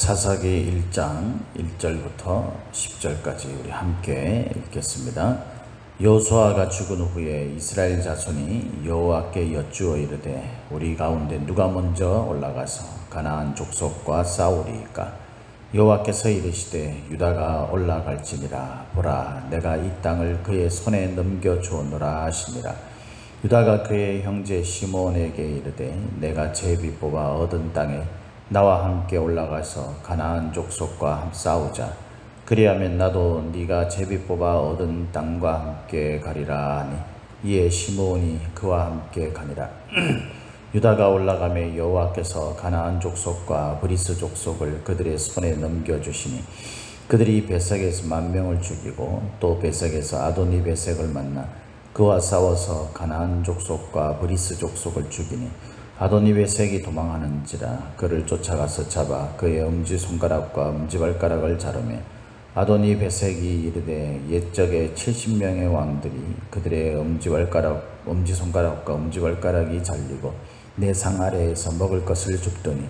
사사기 1장 1절부터 10절까지 우리 함께 읽겠습니다. 여호수아가 죽은 후에 이스라엘 자손이 여호와께 여쭈어 이르되 우리 가운데 누가 먼저 올라가서 가나안 족속과 싸우리이까? 여호와께서 이르시되 유다가 올라갈지니라. 보라, 내가 이 땅을 그의 손에 넘겨주었노라 하시니라. 유다가 그의 형제 시몬에게 이르되 내가 제비 뽑아 얻은 땅에 나와 함께 올라가서 가나안 족속과 싸우자. 그리하면 나도 네가 제비 뽑아 얻은 땅과 함께 가리라 하니 이에 시므온이 그와 함께 가니라. 유다가 올라가매 여호와께서 가나안 족속과 브리스 족속을 그들의 손에 넘겨주시니 그들이 베색에서 10,000명을 죽이고 또 베색에서 아도니 베색을 만나 그와 싸워서 가나안 족속과 브리스 족속을 죽이니 아도니 베색이 도망하는지라 그를 쫓아가서 잡아 그의 엄지손가락과 엄지발가락을 자르며 아도니 베색이 이르되 옛적에 70명의 왕들이 그들의 엄지손가락과 엄지발가락이 잘리고 내 상 아래에서 먹을 것을 줍더니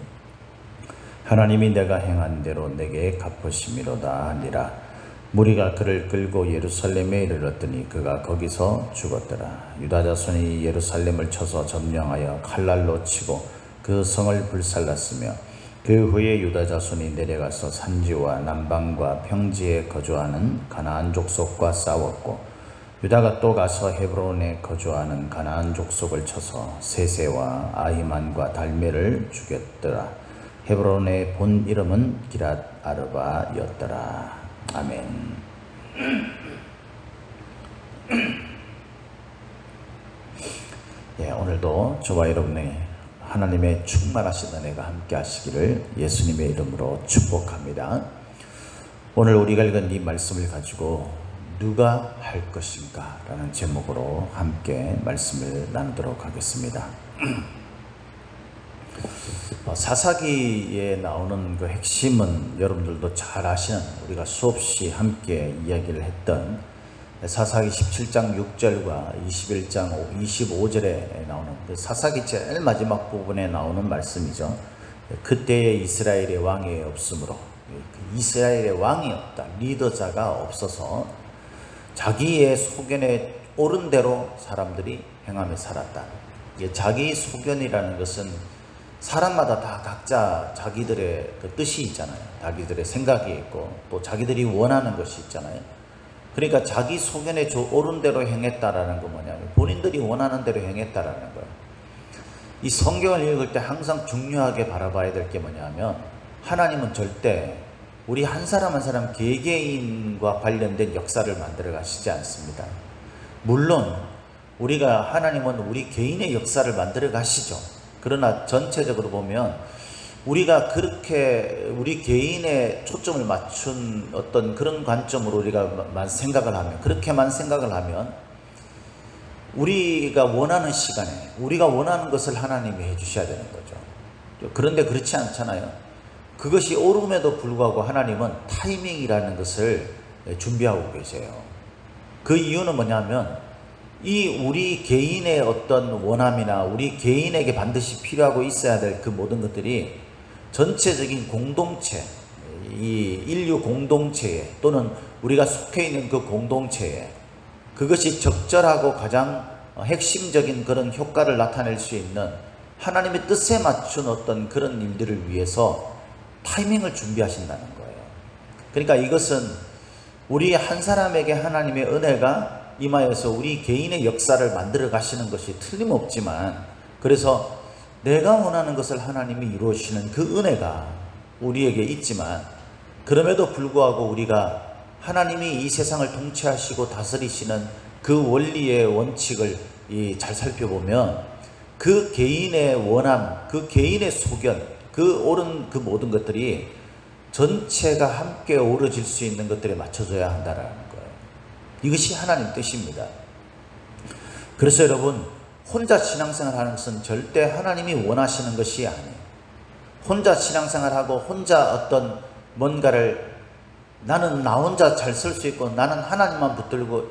하나님이 내가 행한 대로 내게 갚으심이로다 하니라. 무리가 그를 끌고 예루살렘에 이르렀더니 그가 거기서 죽었더라. 유다 자손이 예루살렘을 쳐서 점령하여 칼날로 치고 그 성을 불살랐으며 그 후에 유다 자손이 내려가서 산지와 남방과 평지에 거주하는 가나안 족속과 싸웠고 유다가 또 가서 헤브론에 거주하는 가나안 족속을 쳐서 세세와 아히만과 달메를 죽였더라. 헤브론의 본 이름은 기랏 아르바였더라. 아멘. 오늘도 저와 여러분의 하나님의 충만하신 은혜가 함께 하시기를 예수님의 이름으로 축복합니다. 오늘 우리가 읽은 이 말씀을 가지고 누가 할 것인가 라는 제목으로 함께 말씀을 나누도록 하겠습니다. 사사기에 나오는 그 핵심은 여러분들도 잘 아시는, 우리가 수없이 함께 이야기를 했던 사사기 17장 6절과 21장 25절에 나오는 그 사사기 제일 마지막 부분에 나오는 말씀이죠. 그때에 이스라엘의 왕이 없으므로, 이스라엘의 왕이 없다, 리더자가 없어서 자기의 소견에 옳은 대로 사람들이 행하며 살았다. 자기 소견이라는 것은 사람마다 다 각자 자기들의 그 뜻이 있잖아요. 자기들의 생각이 있고 또 자기들이 원하는 것이 있잖아요. 그러니까 자기 소견에 옳은 대로 행했다라는 건 뭐냐면 본인들이 원하는 대로 행했다라는 거예요. 이 성경을 읽을 때 항상 중요하게 바라봐야 될 게 뭐냐면 하나님은 절대 우리 한 사람 한 사람 개개인과 관련된 역사를 만들어 가시지 않습니다. 물론 하나님은 우리 개인의 역사를 만들어 가시죠. 그러나 전체적으로 보면 우리가 그렇게 우리 개인의 초점을 맞춘 어떤 그런 관점으로 우리가만 생각을 하면, 그렇게만 생각을 하면 우리가 원하는 시간에 우리가 원하는 것을 하나님이 해주셔야 되는 거죠. 그런데 그렇지 않잖아요. 그것이 옳음에도 불구하고 하나님은 타이밍이라는 것을 준비하고 계세요. 그 이유는 뭐냐면 우리 개인의 어떤 원함이나 우리 개인에게 반드시 필요하고 있어야 될 그 모든 것들이 전체적인 공동체, 이 인류 공동체에 또는 우리가 속해 있는 그 공동체에 그것이 적절하고 가장 핵심적인 그런 효과를 나타낼 수 있는 하나님의 뜻에 맞춘 어떤 그런 일들을 위해서 타이밍을 준비하신다는 거예요. 그러니까 이것은 우리 한 사람에게 하나님의 은혜가 임하여서 우리 개인의 역사를 만들어 가시는 것이 틀림없지만, 그래서 내가 원하는 것을 하나님이 이루시는 그 은혜가 우리에게 있지만, 그럼에도 불구하고 우리가 하나님이 이 세상을 통치하시고 다스리시는 그 원리의 원칙을 잘 살펴보면 그 개인의 원함, 그 개인의 소견, 그 옳은 그 모든 것들이 전체가 함께 어우러질 수 있는 것들에 맞춰져야 한다는 거예요. 이것이 하나님 뜻입니다. 그래서 여러분, 혼자 신앙생활 하는 것은 절대 하나님이 원하시는 것이 아니에요. 혼자 신앙생활하고 혼자 어떤 뭔가를 나는 나 혼자 잘 쓸 수 있고 나는 하나님만 붙들고,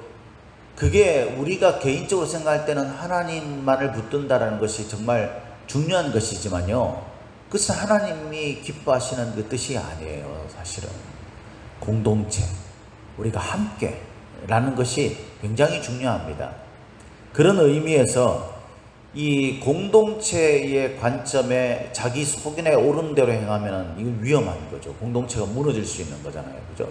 그게 우리가 개인적으로 생각할 때는 하나님만을 붙든다는 것이 정말 중요한 것이지만요, 그것은 하나님이 기뻐하시는 그 뜻이 아니에요. 사실은 공동체, 우리가 함께라는 것이 굉장히 중요합니다. 그런 의미에서 이 공동체의 관점에 자기 속인에 옳은 대로 행하면 이거 위험한 거죠. 공동체가 무너질 수 있는 거잖아요. 그죠?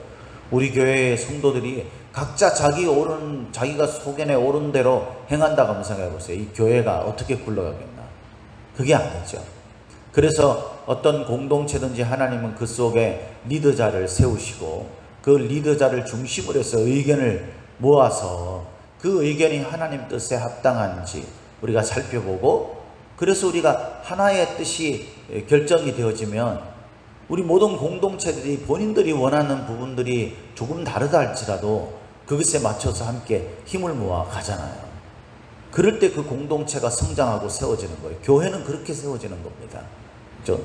우리 교회의 성도들이 각자 자기가 속인에 옳은 대로 행한다고 한번 생각해 보세요. 이 교회가 어떻게 굴러가겠나? 그게 아니죠. 그래서 어떤 공동체든지 하나님은 그 속에 리더자를 세우시고 그 리더자를 중심으로 해서 의견을 모아서 그 의견이 하나님 뜻에 합당한지 우리가 살펴보고, 그래서 우리가 하나의 뜻이 결정이 되어지면 우리 모든 공동체들이 본인들이 원하는 부분들이 조금 다르다 할지라도 그것에 맞춰서 함께 힘을 모아 가잖아요. 그럴 때 그 공동체가 성장하고 세워지는 거예요. 교회는 그렇게 세워지는 겁니다. 그렇죠?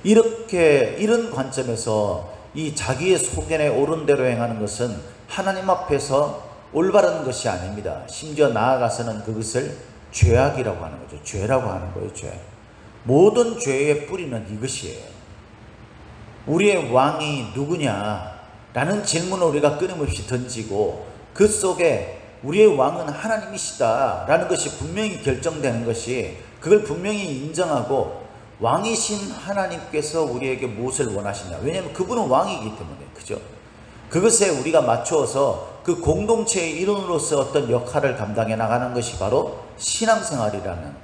이런 관점에서 이 자기의 소견에 옳은 대로 행하는 것은 하나님 앞에서 올바른 것이 아닙니다. 심지어 나아가서는 그것을 죄악이라고 하는 거죠. 죄라고 하는 거예요. 죄. 모든 죄의 뿌리는 이것이에요. 우리의 왕이 누구냐라는 질문을 우리가 끊임없이 던지고 그 속에 우리의 왕은 하나님이시다라는 것이 분명히 결정되는 것이, 그걸 분명히 인정하고 왕이신 하나님께서 우리에게 무엇을 원하시냐. 왜냐하면 그분은 왕이기 때문에. 그죠? 그것에 우리가 맞추어서 그 공동체의 일원으로서 어떤 역할을 감당해 나가는 것이 바로 신앙생활이라는,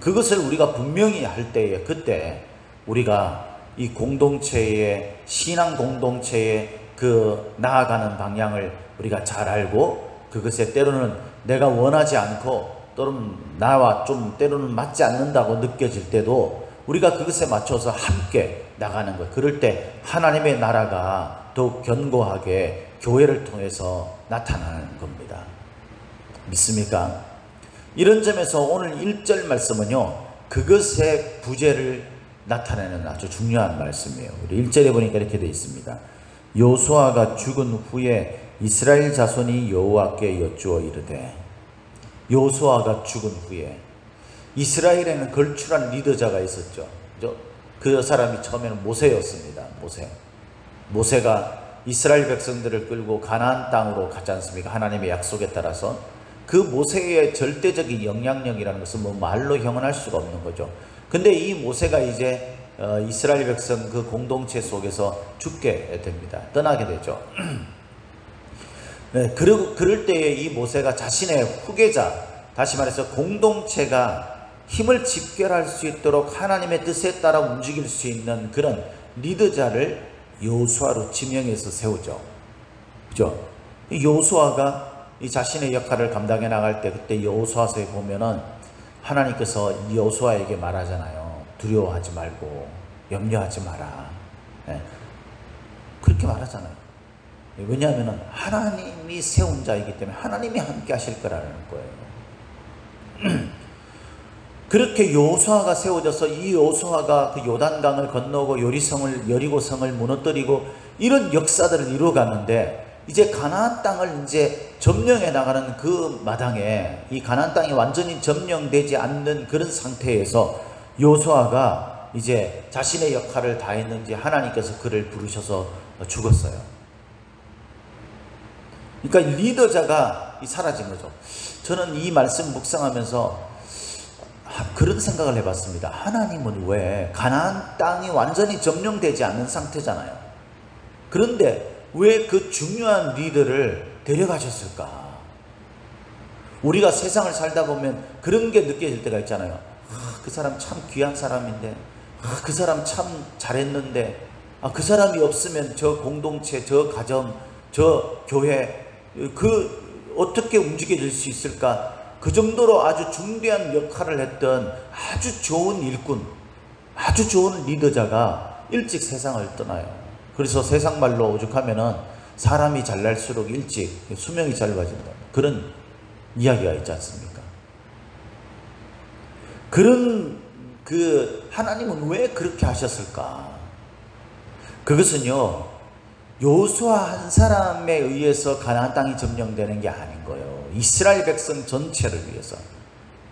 그것을 우리가 분명히 할 때에 그때 우리가 이 공동체의 신앙 공동체의 그 나아가는 방향을 우리가 잘 알고, 그것에 때로는 내가 원하지 않고 또는 나와 좀 때로는 맞지 않는다고 느껴질 때도 우리가 그것에 맞춰서 함께 나가는 것, 그럴 때 하나님의 나라가 더욱 견고하게 교회를 통해서 나타나는 겁니다. 믿습니까? 이런 점에서 오늘 1절 말씀은요, 그것의 부재를 나타내는 아주 중요한 말씀이에요. 우리 1절에 보니까 이렇게 되어 있습니다. 요수아가 죽은 후에 이스라엘 자손이 여호와께 여쭈어 이르되. 요수아가 죽은 후에 이스라엘에는 걸출한 리더자가 있었죠. 그죠? 그 사람이 처음에는 모세였습니다. 모세가 이스라엘 백성들을 끌고 가나안 땅으로 가지 않습니까? 하나님의 약속에 따라서. 그 모세의 절대적인 영향력이라는 것은 뭐 말로 형언할 수가 없는 거죠. 근데 이 모세가 이제 이스라엘 백성 그 공동체 속에서 죽게 됩니다. 떠나게 되죠. 네, 그럴 때에 이 모세가 자신의 후계자, 다시 말해서 공동체가 힘을 집결할 수 있도록 하나님의 뜻에 따라 움직일 수 있는 그런 리더자를 요수아로 지명해서 세우죠. 그죠? 요수아가 이 자신의 역할을 감당해 나갈 때, 그때 여호수아서에 보면은 하나님께서 여호수아에게 말하잖아요. 두려워하지 말고 염려하지 마라. 네. 그렇게 말하잖아요. 왜냐하면 하나님이 세운 자이기 때문에 하나님이 함께 하실 거라는 거예요. 그렇게 여호수아가 세워져서 이 여호수아가 그 요단강을 건너고 여리고성을 무너뜨리고 이런 역사들을 이루어갔는데, 이제 가나안 땅을 이제 점령해 나가는 그 마당에 이 가나안 땅이 완전히 점령되지 않는 그런 상태에서 여호수아가 이제 자신의 역할을 다했는지 하나님께서 그를 부르셔서 죽었어요. 그러니까 리더자가 사라진 거죠. 저는 이 말씀 묵상하면서 그런 생각을 해봤습니다. 하나님은 왜 가나안 땅이 완전히 점령되지 않는 상태잖아요. 그런데 왜 그 중요한 리더를 데려가셨을까? 우리가 세상을 살다 보면 그런 게 느껴질 때가 있잖아요. 그 사람 참 귀한 사람인데, 그 사람 참 잘했는데, 그 사람이 없으면 저 공동체, 저 가정, 저 교회 어떻게 움직여질 수 있을까? 그 정도로 아주 중대한 역할을 했던 아주 좋은 일꾼, 아주 좋은 리더자가 일찍 세상을 떠나요. 그래서 세상 말로 오죽하면은 사람이 잘날수록 일찍 수명이 짧아진다, 그런 이야기가 있지 않습니까? 하나님은 왜 그렇게 하셨을까? 그것은요, 여호수아 한 사람에 의해서 가나안 땅이 점령되는 게 아닌 거예요. 이스라엘 백성 전체를 위해서.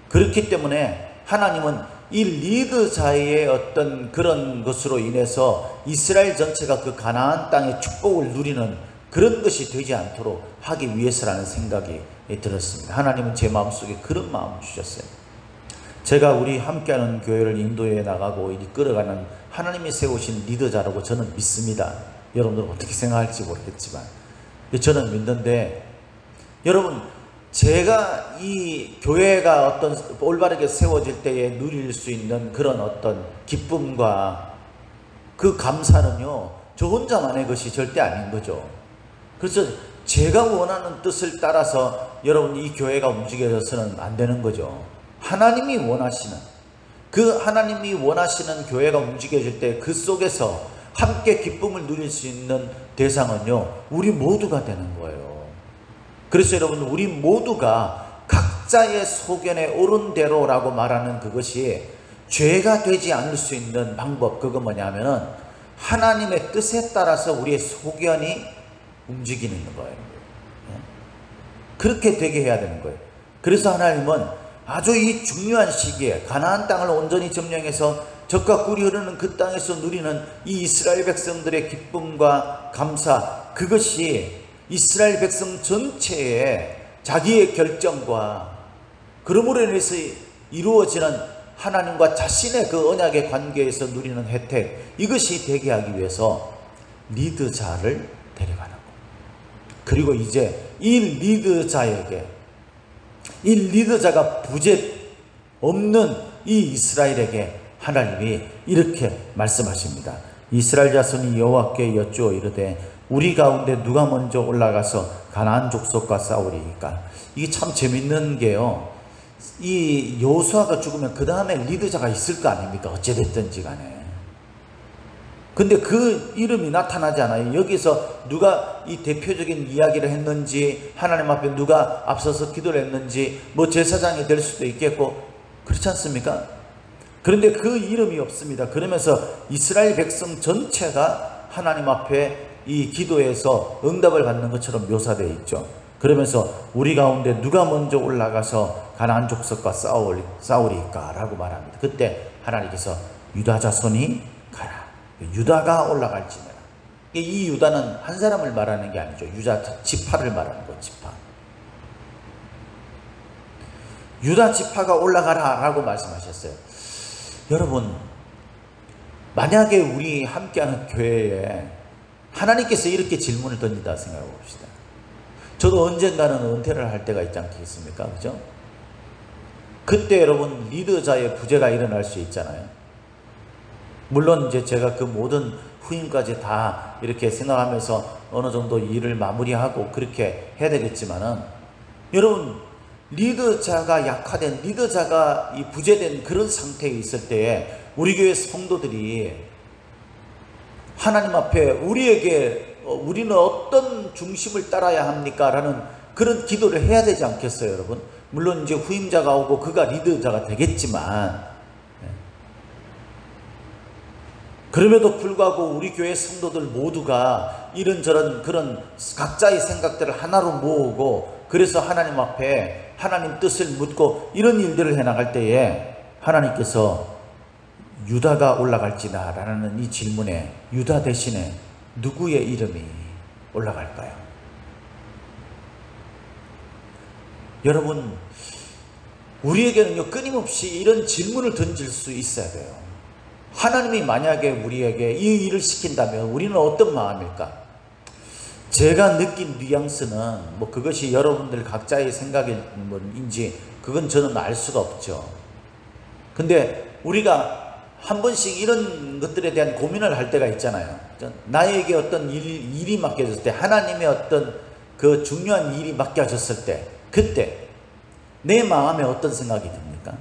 그렇기 때문에 하나님은 이 리더자의 어떤 그런 것으로 인해서 이스라엘 전체가 그 가나안 땅의 축복을 누리는 그런 것이 되지 않도록 하기 위해서라는 생각이 들었습니다. 하나님은 제 마음속에 그런 마음을 주셨어요. 제가 우리 함께하는 교회를 인도해 나가고 이끌어가는 하나님이 세우신 리더자라고 저는 믿습니다. 여러분들은 어떻게 생각할지 모르겠지만 저는 믿는데, 여러분, 제가 이 교회가 어떤 올바르게 세워질 때에 누릴 수 있는 그런 어떤 기쁨과 그 감사는요, 저 혼자만의 것이 절대 아닌 거죠. 그래서 제가 원하는 뜻을 따라서 여러분 이 교회가 움직여져서는 안 되는 거죠. 하나님이 원하시는, 그 하나님이 원하시는 교회가 움직여질 때 그 속에서 함께 기쁨을 누릴 수 있는 대상은요, 우리 모두가 되는 거예요. 그래서 여러분, 우리 모두가 각자의 소견에 옳은 대로라고 말하는 그것이 죄가 되지 않을 수 있는 방법, 그건 뭐냐면은 하나님의 뜻에 따라서 우리의 소견이 움직이는 거예요. 그렇게 되게 해야 되는 거예요. 그래서 하나님은 아주 이 중요한 시기에 가나안 땅을 온전히 점령해서 젖과 꿀이 흐르는 그 땅에서 누리는 이 이스라엘 백성들의 기쁨과 감사, 그것이 이스라엘 백성 전체의 자기의 결정과 그러므로 인해서 이루어지는 하나님과 자신의 그 언약의 관계에서 누리는 혜택, 이것이 되게 하기 위해서 리더자를 데려가는 것. 그리고 이제 이 리더자에게, 이 리더자가 부재 없는 이 이스라엘에게 하나님이 이렇게 말씀하십니다. 이스라엘 자손이 여호와께 여쭈어 이르되 우리 가운데 누가 먼저 올라가서 가나안 족속과 싸우리이까. 이게 참 재밌는 게요, 이 여호수아가 죽으면 그 다음에 리더자가 있을 거 아닙니까? 어찌됐든지 간에. 근데 그 이름이 나타나지 않아요. 여기서 누가 이 대표적인 이야기를 했는지, 하나님 앞에 누가 앞서서 기도를 했는지, 뭐 제사장이 될 수도 있겠고, 그렇지 않습니까? 그런데 그 이름이 없습니다. 그러면서 이스라엘 백성 전체가 하나님 앞에 이 기도에서 응답을 받는 것처럼 묘사되어 있죠. 그러면서 우리 가운데 누가 먼저 올라가서 가나안 족속과 싸우리까 라고 말합니다. 그때 하나님께서 유다 자손이 가라, 유다가 올라갈지니라. 이 유다는 한 사람을 말하는 게 아니죠. 유다 지파를 말하는 거, 지파. 유다 지파가 올라가라 라고 말씀하셨어요. 여러분, 만약에 우리 함께하는 교회에 하나님께서 이렇게 질문을 던진다 생각해 봅시다. 저도 언젠가는 은퇴를 할 때가 있지 않겠습니까? 그죠? 그때 여러분 리더자의 부재가 일어날 수 있잖아요. 물론 이제 제가 그 모든 후임까지 다 이렇게 생각하면서 어느 정도 일을 마무리하고 그렇게 해야 되겠지만은, 여러분 리더자가 약화된, 리더자가 이 부재된 그런 상태에 있을 때에 우리 교회 성도들이 하나님 앞에 우리는 어떤 중심을 따라야 합니까? 라는 그런 기도를 해야 되지 않겠어요, 여러분? 물론 이제 후임자가 오고 그가 리더자가 되겠지만, 그럼에도 불구하고 우리 교회 성도들 모두가 이런저런 그런 각자의 생각들을 하나로 모으고, 그래서 하나님 앞에 하나님 뜻을 묻고 이런 일들을 해나갈 때에 하나님께서 유다가 올라갈지나 라는 이 질문에 유다 대신에 누구의 이름이 올라갈까요? 여러분, 우리에게는요, 끊임없이 이런 질문을 던질 수 있어야 돼요. 하나님이 만약에 우리에게 이 일을 시킨다면 우리는 어떤 마음일까? 제가 느낀 뉘앙스는 뭐 그것이 여러분들 각자의 생각인지 그건 저는 알 수가 없죠. 근데 우리가 한 번씩 이런 것들에 대한 고민을 할 때가 있잖아요. 나에게 어떤 일이 맡겨졌을 때, 하나님의 어떤 그 중요한 일이 맡겨졌을 때, 그때 내 마음에 어떤 생각이 듭니까?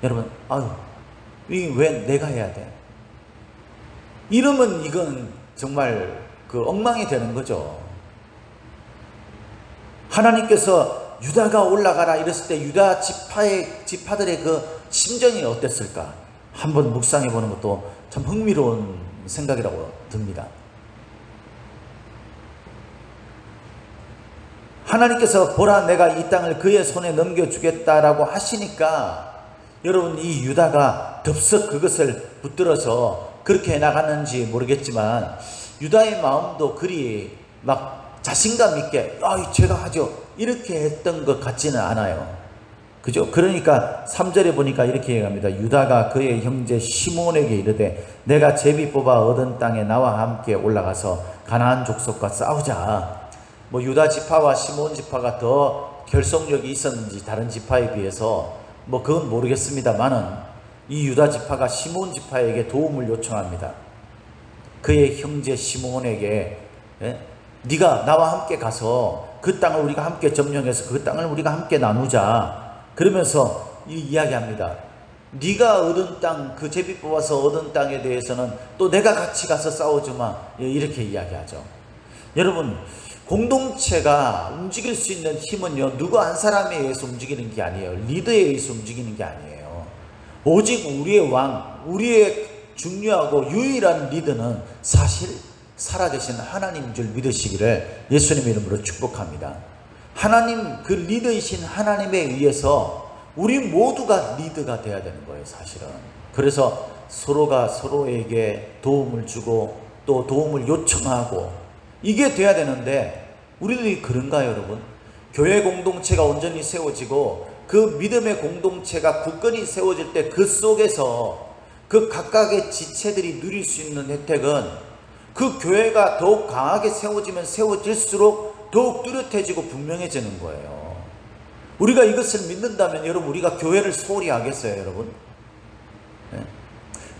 여러분, 왜 내가 해야 돼? 이러면 이건 정말 그 엉망이 되는 거죠. 하나님께서 유다가 올라가라 이랬을 때 유다 지파들의 그 심정이 어땠을까? 한번 묵상해 보는 것도 참 흥미로운 생각이라고 듭니다. 하나님께서 보라, 내가 이 땅을 그의 손에 넘겨주겠다라고 하시니까 여러분, 이 유다가 덥석 그것을 붙들어서 그렇게 해나가는지 모르겠지만 유다의 마음도 그리 막 자신감 있게 제가 하죠 이렇게 했던 것 같지는 않아요. 그죠? 그러니까 3절에 보니까 이렇게 얘기합니다. 유다가 그의 형제 시몬에게 이르되 내가 제비 뽑아 얻은 땅에 나와 함께 올라가서 가나안 족속과 싸우자. 뭐 유다 지파와 시몬 지파가 더 결속력이 있었는지 다른 지파에 비해서 뭐 그건 모르겠습니다만은 이 유다 지파가 시몬 지파에게 도움을 요청합니다. 그의 형제 시몬에게 네가 나와 함께 가서 그 땅을 우리가 함께 점령해서 그 땅을 우리가 함께 나누자. 그러면서 이야기합니다. 네가 얻은 땅, 그 제비 뽑아서 얻은 땅에 대해서는 또 내가 같이 가서 싸워주마. 이렇게 이야기하죠. 여러분, 공동체가 움직일 수 있는 힘은요, 누구 한 사람에 의해서 움직이는 게 아니에요. 리더에 의해서 움직이는 게 아니에요. 오직 우리의 왕, 우리의 중요하고 유일한 리더는 사실 살아계신 하나님인 줄 믿으시기를 예수님의 이름으로 축복합니다. 하나님, 그 리더이신 하나님에 의해서 우리 모두가 리더가 돼야 되는 거예요, 사실은. 그래서 서로가 서로에게 도움을 주고 또 도움을 요청하고 이게 돼야 되는데 우리들이 그런가요, 여러분? 교회 공동체가 온전히 세워지고 그 믿음의 공동체가 굳건히 세워질 때 그 속에서 그 각각의 지체들이 누릴 수 있는 혜택은 그 교회가 더욱 강하게 세워지면 세워질수록 더욱 뚜렷해지고 분명해지는 거예요. 우리가 이것을 믿는다면 여러분, 우리가 교회를 소홀히 하겠어요, 여러분?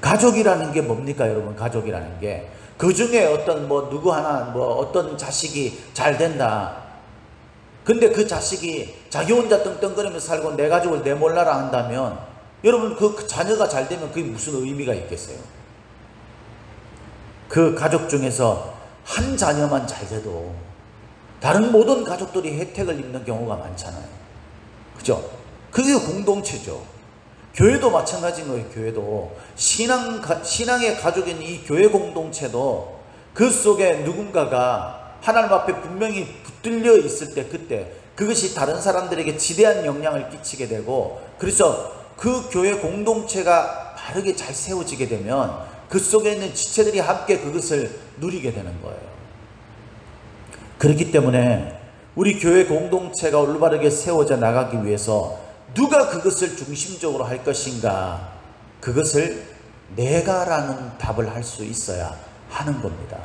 가족이라는 게 뭡니까, 여러분? 가족이라는 게 그 중에 어떤 누구 하나 어떤 자식이 잘 된다. 근데 그 자식이 자기 혼자 떵떵거리면서 살고 내 가족을 내몰라라 한다면 여러분, 그 자녀가 잘 되면 그게 무슨 의미가 있겠어요? 그 가족 중에서 한 자녀만 잘 돼도 다른 모든 가족들이 혜택을 입는 경우가 많잖아요. 그죠? 그게 공동체죠. 교회도 마찬가지인 거예요. 교회도 신앙의 가족인 이 교회 공동체도 그 속에 누군가가 하나님 앞에 분명히 붙들려 있을 때 그때 그것이 다른 사람들에게 지대한 영향을 끼치게 되고 그래서 그 교회 공동체가 바르게 잘 세워지게 되면 그 속에 있는 지체들이 함께 그것을 누리게 되는 거예요. 그렇기 때문에 우리 교회 공동체가 올바르게 세워져 나가기 위해서 누가 그것을 중심적으로 할 것인가, 그것을 내가라는 답을 할 수 있어야 하는 겁니다.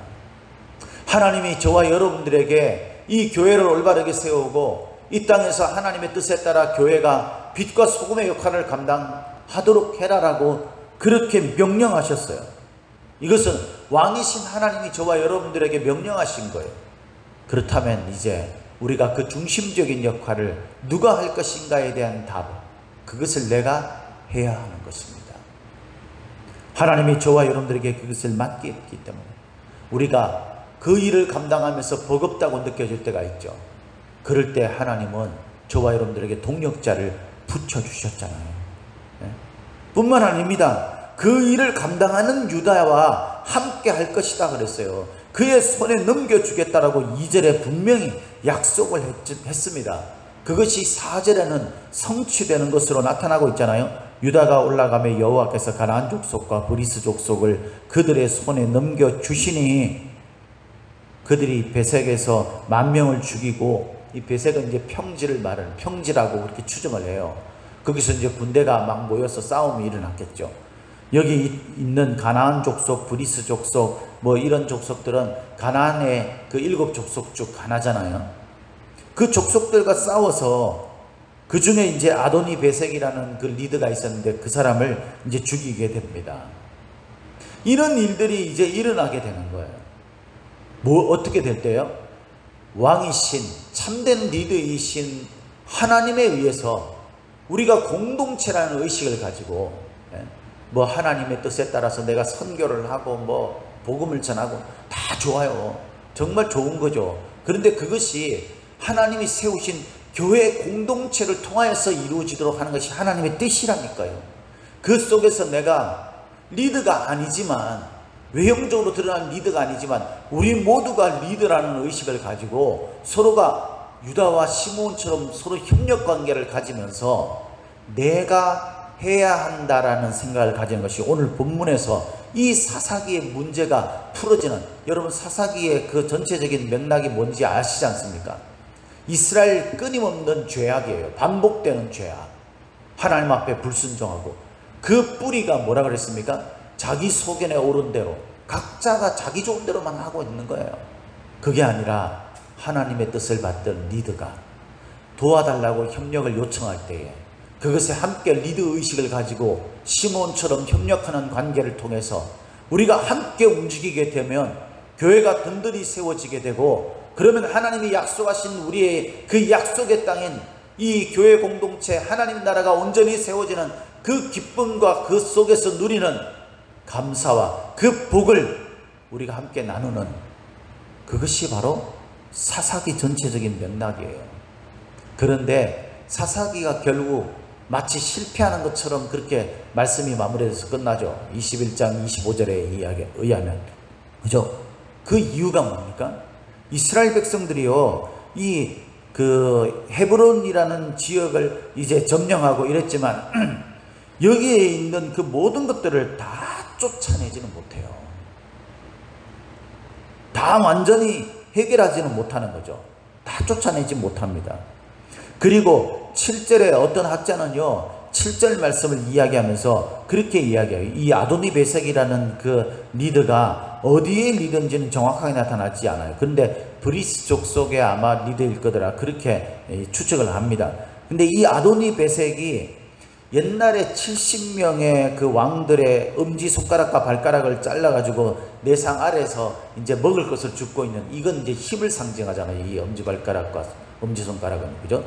하나님이 저와 여러분들에게 이 교회를 올바르게 세우고 이 땅에서 하나님의 뜻에 따라 교회가 빛과 소금의 역할을 감당하도록 해라라고 그렇게 명령하셨어요. 이것은 왕이신 하나님이 저와 여러분들에게 명령하신 거예요. 그렇다면 이제 우리가 그 중심적인 역할을 누가 할 것인가에 대한 답, 그것을 내가 해야 하는 것입니다. 하나님이 저와 여러분들에게 그것을 맡겼기 때문에 우리가 그 일을 감당하면서 버겁다고 느껴질 때가 있죠. 그럴 때 하나님은 저와 여러분들에게 동력자를 붙여주셨잖아요. 뿐만 아닙니다. 그 일을 감당하는 유다와 함께 할 것이다 그랬어요. 그의 손에 넘겨주겠다라고 2절에 분명히 약속을 했습니다. 그것이 4절에는 성취되는 것으로 나타나고 있잖아요. 유다가 올라가며 여호와께서 가나안 족속과 브리스 족속을 그들의 손에 넘겨주시니 그들이 베색에서 10,000명을 죽이고, 이 베색은 이제 평지를 말하는, 평지라고 그렇게 추정을 해요. 거기서 이제 군대가 막 모여서 싸움이 일어났겠죠. 여기 있는 가나안 족속, 브리스 족속, 이런 족속들은 가나안의 그 7 족속 중 하나잖아요. 그 족속들과 싸워서 그 중에 이제 아도니 베색이라는 그 리더가 있었는데 그 사람을 이제 죽이게 됩니다. 이런 일들이 이제 일어나게 되는 거예요. 어떻게 될 때요? 왕이신, 참된 리더이신 하나님에 의해서 우리가 공동체라는 의식을 가지고 하나님의 뜻에 따라서 내가 선교를 하고 복음을 전하고 다 좋아요. 정말 좋은 거죠. 그런데 그것이 하나님이 세우신 교회 공동체를 통하여서 이루어지도록 하는 것이 하나님의 뜻이라니까요. 그 속에서 내가 리더가 아니지만, 외형적으로 드러난 리더가 아니지만 우리 모두가 리더라는 의식을 가지고 서로가 유다와 시몬처럼 서로 협력관계를 가지면서 내가 해야 한다라는 생각을 가지는 것이 오늘 본문에서 이 사사기의 문제가 풀어지는, 여러분 사사기의 그 전체적인 맥락이 뭔지 아시지 않습니까? 이스라엘 끊임없는 죄악이에요. 반복되는 죄악. 하나님 앞에 불순종하고, 그 뿌리가 뭐라 그랬습니까? 자기 소견에 오른 대로 각자가 자기 좋은 대로만 하고 있는 거예요. 그게 아니라 하나님의 뜻을 받던 리더가 도와달라고 협력을 요청할 때에 그것에 함께 리더 의식을 가지고 시몬처럼 협력하는 관계를 통해서 우리가 함께 움직이게 되면 교회가 든든히 세워지게 되고, 그러면 하나님이 약속하신 우리의 그 약속의 땅인 이 교회 공동체, 하나님 나라가 온전히 세워지는 그 기쁨과 그 속에서 누리는 감사와 그 복을 우리가 함께 나누는, 그것이 바로 사사기 전체적인 맥락이에요. 그런데 사사기가 결국 마치 실패하는 것처럼 그렇게 말씀이 마무리돼서 끝나죠. 21장 25절의 이야기에 의하면. 그죠? 그 이유가 뭡니까? 이스라엘 백성들이요, 그 헤브론이라는 지역을 이제 점령하고 이랬지만 여기에 있는 그 모든 것들을 다 쫓아내지는 못해요. 다 완전히 해결하지는 못하는 거죠. 다 쫓아내지 못합니다. 그리고 7절에 어떤 학자는요, 7절 말씀을 이야기하면서 그렇게 이야기해요. 이 아도니 베섹이라는 그 리더가 어디에 리더인지는 정확하게 나타나지 않아요. 그런데 브리스 족속의 아마 리더일 거더라, 그렇게 추측을 합니다. 근데 이 아도니 베섹이 옛날에 70명의 그 왕들의 엄지손가락과 발가락을 잘라가지고 내상 아래에서 이제 먹을 것을 줍고 있는, 이건 이제 힘을 상징하잖아요. 이 엄지발가락과 엄지손가락은. 그죠?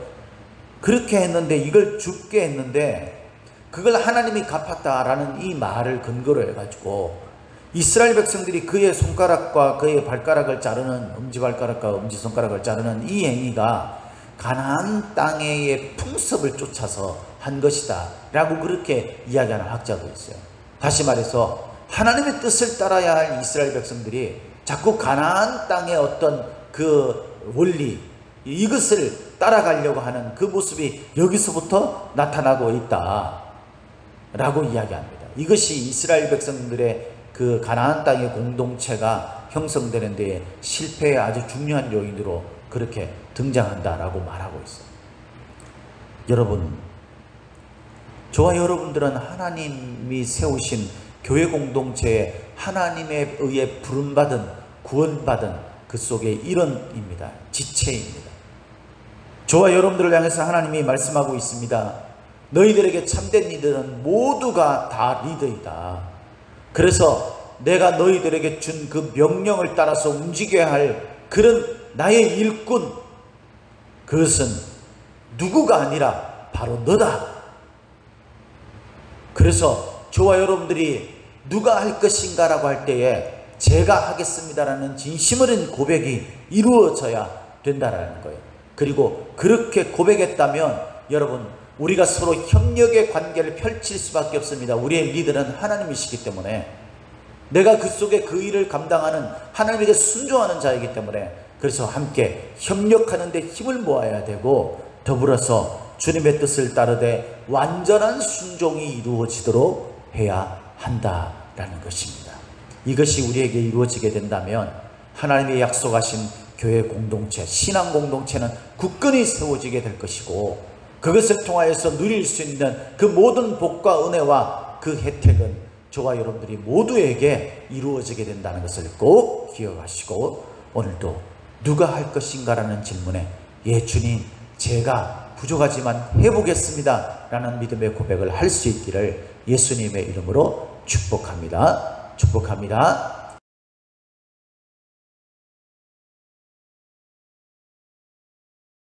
그렇게 했는데, 이걸 줍게 했는데 그걸 하나님이 갚았다라는 이 말을 근거로 해가지고 이스라엘 백성들이 그의 손가락과 그의 발가락을 자르는, 엄지발가락과 엄지손가락을 자르는 이 행위가 가나안 땅의 풍습을 쫓아서 한 것이다 라고 그렇게 이야기하는 학자도 있어요. 다시 말해서 하나님의 뜻을 따라야 할 이스라엘 백성들이 자꾸 가나안 땅의 어떤 그 원리, 이것을 따라가려고 하는 그 모습이 여기서부터 나타나고 있다 라고 이야기합니다. 이것이 이스라엘 백성들의 그 가나안 땅의 공동체가 형성되는 데에 실패의 아주 중요한 요인으로 그렇게 등장한다라고 말하고 있어요. 여러분, 저와 여러분들은 하나님이 세우신 교회 공동체에 하나님에 의해 부름받은, 구원받은 그 속의 일원입니다. 지체입니다. 저와 여러분들을 향해서 하나님이 말씀하고 있습니다. 너희들에게 참된 리더는 모두가 다 리더이다. 그래서 내가 너희들에게 준 그 명령을 따라서 움직여야 할 그런 나의 일꾼, 그것은 누구가 아니라 바로 너다. 그래서 저와 여러분들이 누가 할 것인가 라고 할 때에 제가 하겠습니다라는 진심 어린 고백이 이루어져야 된다라는 거예요. 그리고 그렇게 고백했다면 여러분, 우리가 서로 협력의 관계를 펼칠 수밖에 없습니다. 우리의 리더는 하나님이시기 때문에, 내가 그 속에 그 일을 감당하는, 하나님에게 순종하는 자이기 때문에, 그래서 함께 협력하는 데 힘을 모아야 되고, 더불어서 주님의 뜻을 따르되 완전한 순종이 이루어지도록 해야 한다라는 것입니다. 이것이 우리에게 이루어지게 된다면 하나님의 약속하신 교회 공동체, 신앙 공동체는 굳건히 세워지게 될 것이고, 그것을 통하여서 누릴 수 있는 그 모든 복과 은혜와 그 혜택은 저와 여러분들이 모두에게 이루어지게 된다는 것을 꼭 기억하시고, 오늘도 누가 할 것인가 라는 질문에 예 주님, 제가 부족하지만 해보겠습니다 라는 믿음의 고백을 할 수 있기를 예수님의 이름으로 축복합니다. 축복합니다.